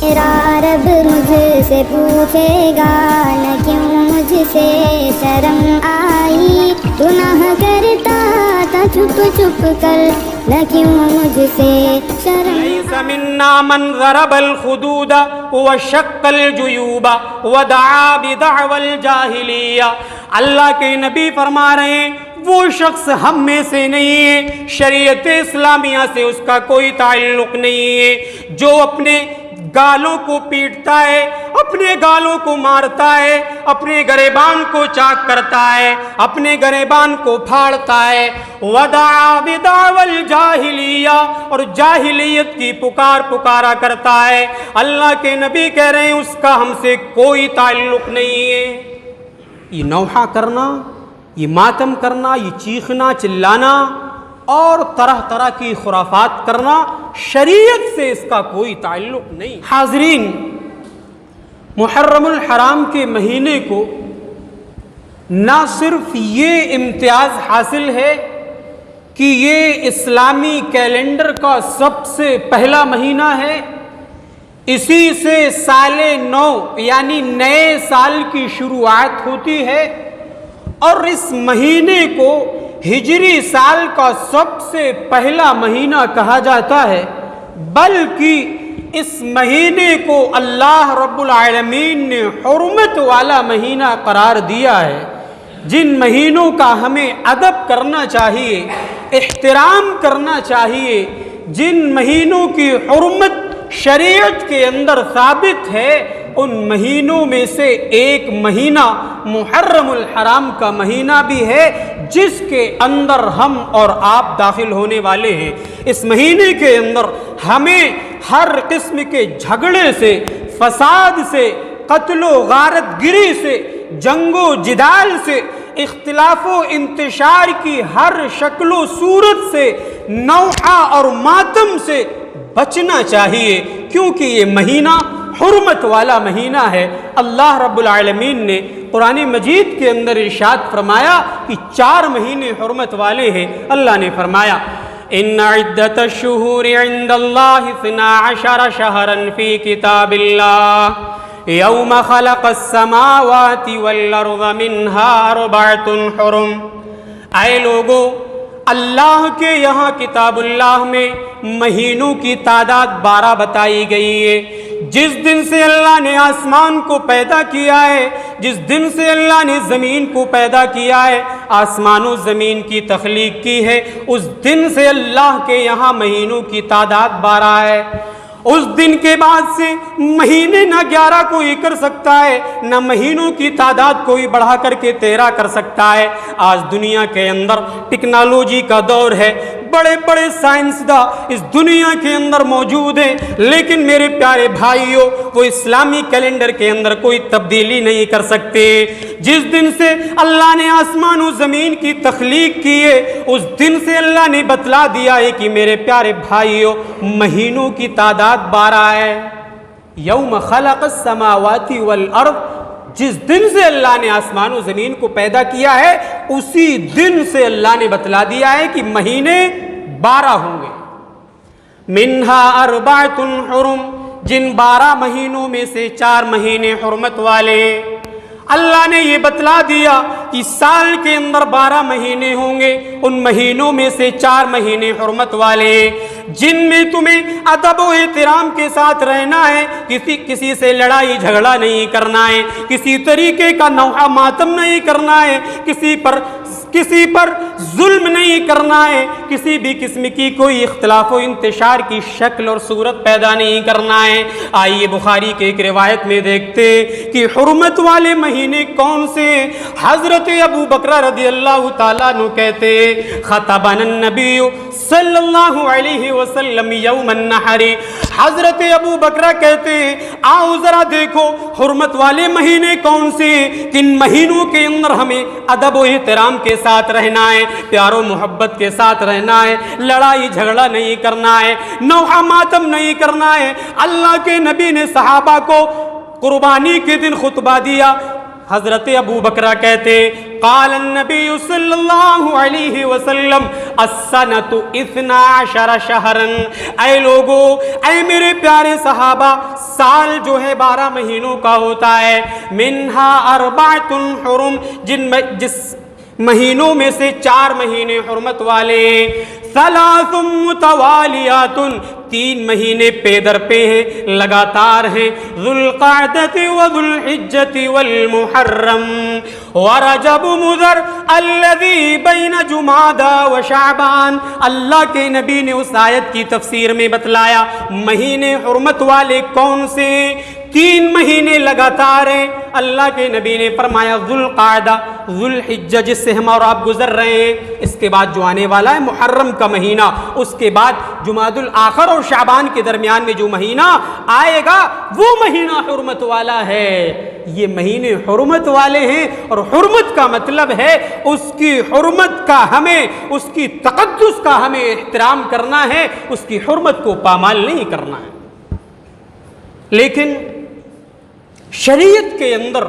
میرا رب مجھ سے پوچھے گا نہ کیوں مجھ سے شرم آئی، گناہ کرتا تھا چھپ چھپ کر نہ کیوں مجھ سے شرم۔ ليس منا من ضرب الخدود وشق الجيوب ودعا بدعوى الجاہلیہ۔ اللہ کے نبی فرما رہے ہیں وہ شخص ہم میں سے نہیں ہے، شریعت اسلامیہ سے اس کا کوئی تعلق نہیں ہے، جو اپنے گالوں کو پیٹتا ہے، اپنے گالوں کو مارتا ہے، اپنے گریبان کو چاک کرتا ہے، اپنے گریبان کو پھاڑتا ہے، ودعا بدعوى الجاہلیہ، اور جاہلیت کی پکارا کرتا ہے۔ اللہ کے نبی کہہ رہے ہیں اس کا ہم سے کوئی تعلق نہیں ہے۔ یہ نوحہ کرنا، یہ ماتم کرنا، یہ چیخنا چلانا اور طرح طرح کی خرافات کرنا، شریعت سے اس کا کوئی تعلق نہیں۔ حاضرین، محرم الحرام کے مہینے کو نہ صرف یہ امتیاز حاصل ہے کہ یہ اسلامی کیلنڈر کا سب سے پہلا مہینہ ہے، اسی سے سال نو یعنی نئے سال کی شروعات ہوتی ہے، اور اس مہینے کو ہجری سال کا سب سے پہلا مہینہ کہا جاتا ہے، بلکہ اس مہینے کو اللہ رب العالمین نے حرمت والا مہینہ قرار دیا ہے۔ جن مہینوں کا ہمیں ادب کرنا چاہیے، احترام کرنا چاہیے، جن مہینوں کی حرمت شریعت کے اندر ثابت ہے، ان مہینوں میں سے ایک مہینہ محرم الحرام کا مہینہ بھی ہے، جس کے اندر ہم اور آپ داخل ہونے والے ہیں۔ اس مہینے کے اندر ہمیں ہر قسم کے جھگڑے سے، فساد سے، قتل و غارت گری سے، جنگ و جدال سے، اختلاف و انتشار کی ہر شکل و صورت سے، نوحہ اور ماتم سے بچنا چاہیے، کیونکہ یہ مہینہ حرمت والا مہینہ ہے۔ اللہ رب العالمین نے قرآن مجید کے اندر ارشاد فرمایا کہ 4 مہینے حرمت والے ہیں۔ اللہ نے فرمایا ان عدت الشہور عند اللہ 12 شہرا فی کتاب اللہ یوم خلق السماوات والارض منها 4 حرم۔ اے لوگو، اللہ کے یہاں کتاب اللہ میں مہینوں کی تعداد 12 بتائی گئی ہے۔ جس دن سے اللہ نے آسمان کو پیدا کیا ہے، جس دن سے اللہ نے زمین کو پیدا کیا ہے، آسمان و زمین کی تخلیق کی ہے، اس دن سے اللہ کے یہاں مہینوں کی تعداد 12 ہے۔ اس دن کے بعد سے مہینے نہ 11 کوئی کر سکتا ہے، نہ مہینوں کی تعداد کوئی بڑھا کر کے 13 کر سکتا ہے۔ آج دنیا کے اندر ٹیکنالوجی کا دور ہے، بڑے بڑے سائنسداں اس دنیا کے اندر موجود ہیں، لیکن میرے پیارے بھائیوں، وہ اسلامی کیلنڈر کے اندر کوئی تبدیلی نہیں کر سکتے۔ جس دن سے اللہ نے آسمان و زمین کی تخلیق کی ہے، اس دن سے اللہ نے بتلا دیا ہے کہ میرے پیارے بھائیوں، مہینوں کی تعداد 12 ہے۔ یوم خلق السماوات والارض، جس دن سے اللہ نے آسمان و زمین کو پیدا کیا ہے، اسی دن سے اللہ نے بتلا دیا ہے کہ مہینے 12 ہوں گے۔ منہا 4 حرم، جن 12 مہینوں میں سے 4 مہینے حرمت والے ہیں۔ اللہ نے یہ بتلا دیا کہ سال کے اندر 12 مہینے ہوں گے، ان مہینوں میں سے 4 مہینے حرمت والے ہیں، جن میں تمہیں ادب و احترام کے ساتھ رہنا ہے، کسی سے لڑائی جھگڑا نہیں کرنا ہے، کسی طریقے کا نوحہ ماتم نہیں کرنا ہے، کسی پر ظلم نہیں کرنا ہے، کسی بھی قسم کی کوئی اختلاف و انتشار کی شکل اور صورت پیدا نہیں کرنا ہے۔ آئیے بخاری کے ایک روایت میں دیکھتے کہ حرمت والے مہینے کون سے ہیں۔ حضرت ابو بکر رضی اللہ تعالیٰ عنہ کہتے خطبنا النبی صلی اللہ علیہ وسلم یوم النحر۔ حضرت ابو بکر کہتے ہیں آؤ ذرا دیکھو حرمت والے مہینے کون سے ہیں، کن مہینوں کے اندر ہمیں ادب و احترام کے ساتھ رہنا ہے، پیار و محبت کے ساتھ رہنا ہے، لڑائی جھگڑا نہیں کرنا ہے، نوحہ ماتم نہیں کرنا ہے۔ اللہ کے نبی نے صحابہ کو قربانی کے دن خطبہ دیا۔ حضرت ابو بکر کہتے قال النبی صلی اللہ علیہ وسلم السنۃ 12 شہرا، اے لوگو، اے میرے پیارے صحابہ، سال جو ہے 12 مہینوں کا ہوتا ہے، منہا 4 حرم، جس مہینوں میں سے 4 مہینے حرمت والے، 3 متوالیات، 3 مہینے پے در پہ ہیں، لگاتار ہیں، ذو القعدۃ وذو الحجۃ والمحرم ورجب مضر الذی بین جمادی و شعبان۔ اللہ کے نبی نے اس آیت کی تفسیر میں بتلایا مہینے حرمت والے کون سے، 3 مہینے لگاتار ہیں۔ اللہ کے نبی نے فرمایا ذو القعدہ، ذو الحجہ جس سے ہم اور آپ گزر رہے ہیں، اس کے بعد جو آنے والا ہے محرم کا مہینہ، اس کے بعد جمادی الاخر اور شعبان کے درمیان میں جو مہینہ آئے گا وہ مہینہ حرمت والا ہے۔ یہ مہینے حرمت والے ہیں، اور حرمت کا مطلب ہے اس کی حرمت کا ہمیں، اس کی تقدس کا ہمیں احترام کرنا ہے، اس کی حرمت کو پامال نہیں کرنا ہے۔ لیکن شریعت کے اندر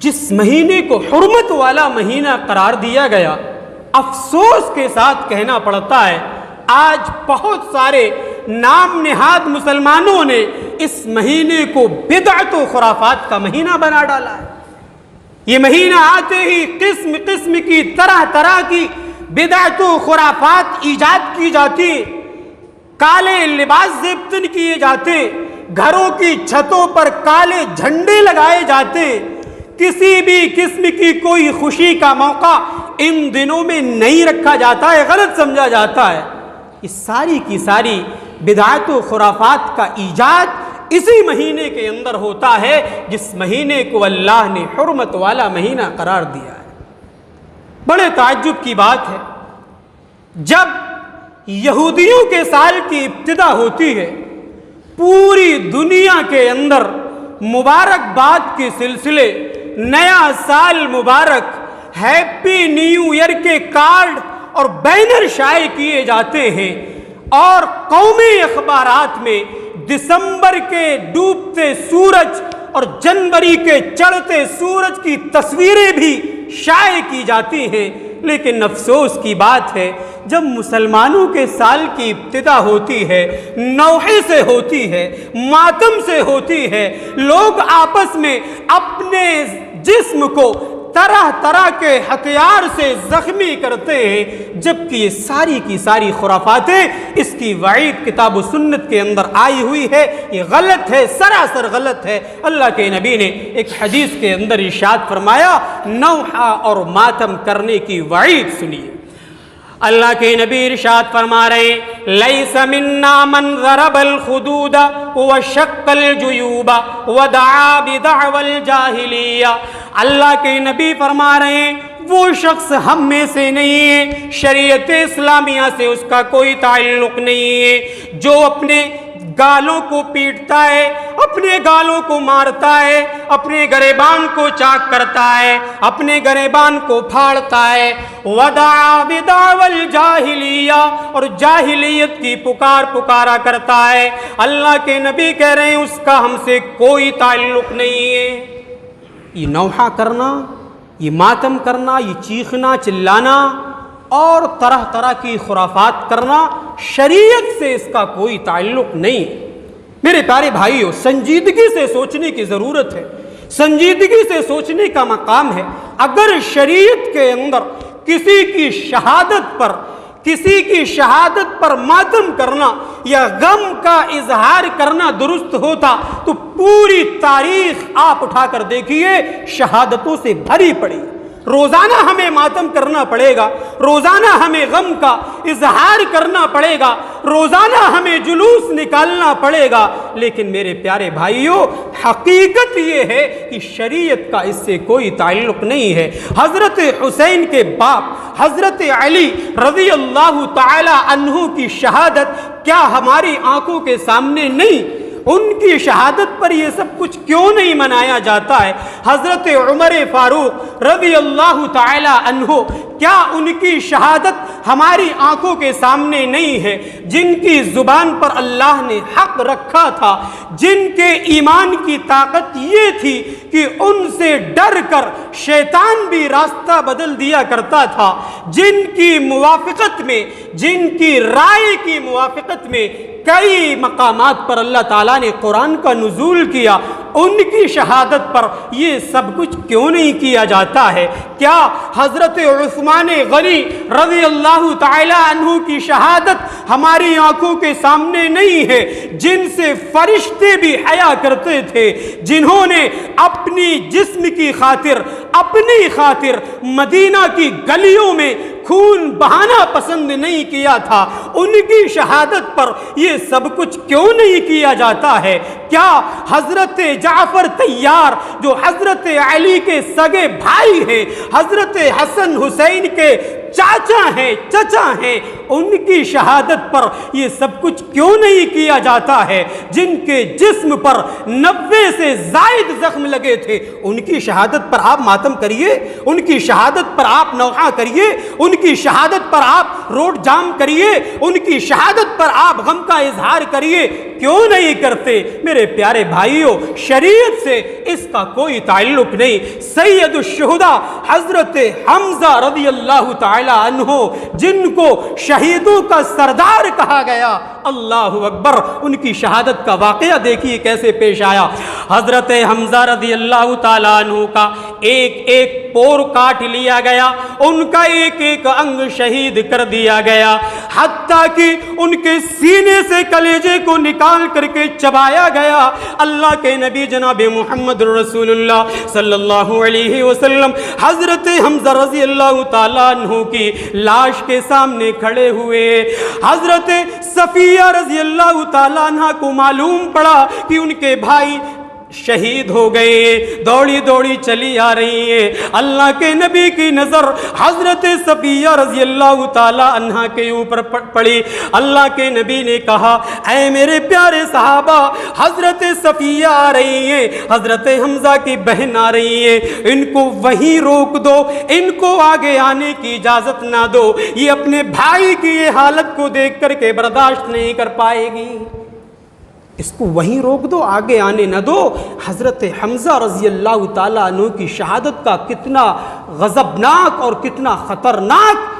جس مہینے کو حرمت والا مہینہ قرار دیا گیا، افسوس کے ساتھ کہنا پڑتا ہے آج بہت سارے نام نہاد مسلمانوں نے اس مہینے کو بدعت و خرافات کا مہینہ بنا ڈالا ہے۔ یہ مہینہ آتے ہی قسم قسم کی طرح طرح کی بدعت و خرافات ایجاد کی جاتی، کالے لباس زیبتن کیے جاتے، گھروں کی چھتوں پر کالے جھنڈے لگائے جاتے، کسی بھی قسم کی کوئی خوشی کا موقع ان دنوں میں نہیں رکھا جاتا ہے، غلط سمجھا جاتا ہے۔ اس ساری کی ساری بدعت و خرافات کا ایجاد اسی مہینے کے اندر ہوتا ہے جس مہینے کو اللہ نے حرمت والا مہینہ قرار دیا ہے۔ بڑے تعجب کی بات ہے، جب یہودیوں کے سال کی ابتدا ہوتی ہے، پوری دنیا کے اندر مبارکباد کے سلسلے، نیا سال مبارک، ہیپی نیو ایئر کے کارڈ اور بینر شائع کیے جاتے ہیں، اور قومی اخبارات میں دسمبر کے ڈوبتے سورج اور جنوری کے چڑھتے سورج کی تصویریں بھی شائع کی جاتی ہیں۔ لیکن افسوس کی بات ہے، جب مسلمانوں کے سال کی ابتدا ہوتی ہے، نوحے سے ہوتی ہے، ماتم سے ہوتی ہے، لوگ آپس میں اپنے جسم کو طرح طرح کے ہتھیار سے زخمی کرتے ہیں، جبکہ یہ ساری کی ساری خرافاتیں، اس کی وعید کتاب و سنت کے اندر آئی ہوئی ہے، یہ غلط ہے، سراسر غلط ہے۔ اللہ کے نبی نے ایک حدیث کے اندر ارشاد فرمایا، نوحہ اور ماتم کرنے کی وعید سنیے۔ اللہ کے نبی ارشاد فرما رہے ہیں، لیس منا من ضرب الخدود وشق الجیوب ودعا بدعوى الجاہلیہ۔ اللہ کے نبی فرما رہے ہیں وہ شخص ہم میں سے نہیں ہے، شریعت اسلامیہ سے اس کا کوئی تعلق نہیں ہے، جو اپنے گالوں کو پیٹتا ہے، اپنے گالوں کو مارتا ہے، اپنے گریبان کو چاک کرتا ہے، اپنے گریبان کو پھاڑتا ہے، ودعا بدعوى الجاہلیہ، اور جاہلیت کی پکارا کرتا ہے۔ اللہ کے نبی کہہ رہے ہیں اس کا ہم سے کوئی تعلق نہیں ہے۔ یہ نوحہ کرنا، یہ ماتم کرنا، یہ چیخنا چلانا اور طرح طرح کی خرافات کرنا، شریعت سے اس کا کوئی تعلق نہیں۔ میرے پیارے بھائیو، سنجیدگی سے سوچنے کی ضرورت ہے، سنجیدگی سے سوچنے کا مقام ہے۔ اگر شریعت کے اندر کسی کی شہادت پر ماتم کرنا یا غم کا اظہار کرنا درست ہوتا تو پوری تاریخ آپ اٹھا کر دیکھیے، شہادتوں سے بھری پڑی۔ روزانہ ہمیں ماتم کرنا پڑے گا، روزانہ ہمیں غم کا اظہار کرنا پڑے گا، روزانہ ہمیں جلوس نکالنا پڑے گا، لیکن میرے پیارے بھائیوں، حقیقت یہ ہے کہ شریعت کا اس سے کوئی تعلق نہیں ہے۔ حضرت حسین کے باپ حضرت علی رضی اللہ تعالی عنہ کی شہادت کیا ہماری آنکھوں کے سامنے نہیں؟ ان کی شہادت پر یہ سب کچھ کیوں نہیں منایا جاتا ہے؟ حضرت عمر فاروق رضی اللہ تعالی عنہ، کیا ان کی شہادت ہماری آنکھوں کے سامنے نہیں ہے؟ جن کی زبان پر اللہ نے حق رکھا تھا، جن کے ایمان کی طاقت یہ تھی کہ ان سے ڈر کر شیطان بھی راستہ بدل دیا کرتا تھا، جن کی موافقت میں، جن کی رائے کی موافقت میں کئی مقامات پر اللہ تعالیٰ نے قرآن کا نزول کیا، ان کی شہادت پر یہ سب کچھ کیوں نہیں کیا جاتا ہے؟ کیا حضرت عثمان غنی رضی اللہ تعالی عنہ کی شہادت ہماری آنکھوں کے سامنے نہیں ہے؟ جن سے فرشتے بھی حیا کرتے تھے، جنہوں نے اپنی جسم کی خاطر، اپنی خاطر مدینہ کی گلیوں میں خون بہانا پسند نہیں کیا تھا، ان کی شہادت پر یہ سب کچھ کیوں نہیں کیا جاتا ہے؟ کیا حضرت جعفر طیار جو حضرت علی کے سگے بھائی ہیں، حضرت حسن حسین کے چاچا ہیں، چچا ہیں، ان کی شہادت پر یہ سب کچھ کیوں نہیں کیا جاتا ہے؟ جن کے جسم پر 90 سے زائد زخم لگے تھے، ان کی شہادت پر آپ ماتم کریے، ان کی شہادت پر آپ نوحہ کریے، ان کی شہادت پر آپ روڈ جام کریے، ان کی شہادت پر آپ غم کا اظہار کریے، کیوں نہیں کرتے؟ میرے پیارے بھائیوں، شریعت سے اس کا کوئی تعلق نہیں۔ سید الشہداء حضرت حمزہ رضی اللہ تعالی عنہ، جن کو شہیدوں کا سردار کہا گیا، اللہ اکبر، ان کی شہادت کا واقعہ دیکھیے کیسے پیش آیا۔ حضرت حمزہ رضی اللہ تعالی عنہ کا ایک ایک پور کاٹ لیا گیا، ان کا ایک ایک انگ شہید کر دیا گیا، حتیٰ کہ ان کے سینے سے کلیجے کو نکال کر کے چبایا گیا۔ اللہ کے نبی جناب محمد رسول اللہ صلی اللہ علیہ وسلم حضرت حمزہ رضی اللہ تعالیٰ عنہ کی لاش کے سامنے کھڑے ہوئے۔ حضرت صفیہ رضی اللہ تعالیٰ عنہ کو معلوم پڑا کہ ان کے بھائی شہید ہو گئے، دوڑی دوڑی چلی آ رہی ہیں۔ اللہ کے نبی کی نظر حضرت صفیہ رضی اللہ تعالی عنہ کے اوپر پڑی۔ اللہ کے نبی نے کہا، اے میرے پیارے صحابہ، حضرت صفیہ آ رہی ہیں، حضرت حمزہ کی بہن آ رہی ہیں، ان کو وہیں روک دو، ان کو آگے آنے کی اجازت نہ دو، یہ اپنے بھائی کی یہ حالت کو دیکھ کر کے برداشت نہیں کر پائے گی، اس کو وہیں روک دو، آگے آنے نہ دو۔ حضرت حمزہ رضی اللہ تعالیٰ عنہ کی شہادت کا کتنا غضبناک اور کتنا خطرناک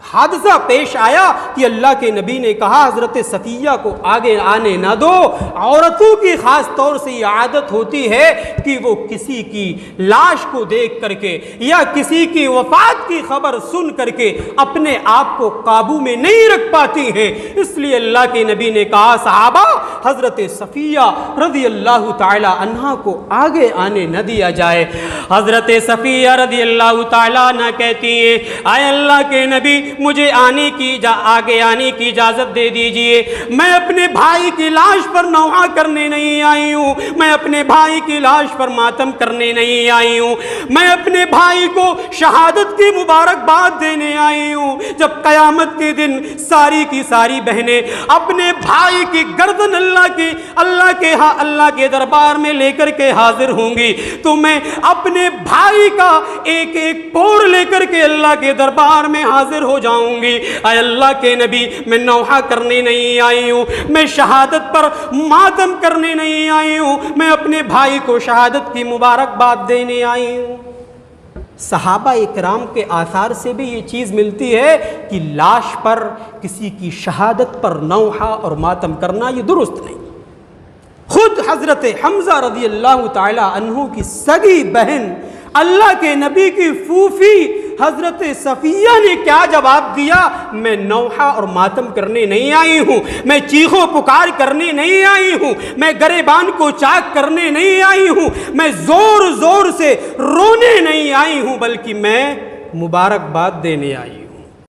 حادثہ پیش آیا کہ اللہ کے نبی نے کہا حضرت صفیہ کو آگے آنے نہ دو۔ عورتوں کی خاص طور سے یہ عادت ہوتی ہے کہ وہ کسی کی لاش کو دیکھ کر کے یا کسی کی وفات کی خبر سن کر کے اپنے آپ کو قابو میں نہیں رکھ پاتی ہیں، اس لیے اللہ کے نبی نے کہا صحابہ حضرت صفیہ رضی اللہ تعالی عنہ کو آگے آنے نہ دیا جائے۔ حضرت صفیہ رضی اللہ تعالی عنہ کہتی ہیں، اے اللہ کے نبی، مجھے آگے آنے کی اجازت دے دیجئے، میں اپنے بھائی کی لاش پر نوحہ کرنے نہیں آئی ہوں، میں اپنے بھائی کی لاش پر ماتم کرنے نہیں آئی ہوں، میں اپنے بھائی کو شہادت کی مبارکباد دینے آئی ہوں۔ جب قیامت کے دن ساری کی ساری بہنیں اپنے بھائی کی گردن اللہ کے دربار میں لے کر کے حاضر ہوں گی، تو میں اپنے بھائی کا ایک ایک پور لے کر کے اللہ کے دربار میں حاضر ہو جاؤں گی۔ اے اللہ کے نبی، میں نوحہ کرنے نہیں آئی ہوں، میں شہادت پر ماتم کرنے نہیں آئی ہوں، میں اپنے بھائی کو شہادت کی مبارکباد دینے آئی ہوں۔ صحابہ اکرام کے آثار سے بھی یہ چیز ملتی ہے کہ لاش پر کسی کی شہادت پر نوحہ اور ماتم کرنا یہ درست نہیں۔ خود حضرت حمزہ رضی اللہ تعالی عنہ کی سگی بہن اللہ کے نبی کی پھوپھی حضرت صفیہ نے کیا جواب دیا؟ میں نوحہ اور ماتم کرنے نہیں آئی ہوں، میں چیخ و پکار کرنے نہیں آئی ہوں، میں گریبان کو چاک کرنے نہیں آئی ہوں، میں زور زور سے رونے نہیں آئی ہوں، بلکہ میں مبارکباد دینے آئی ہوں۔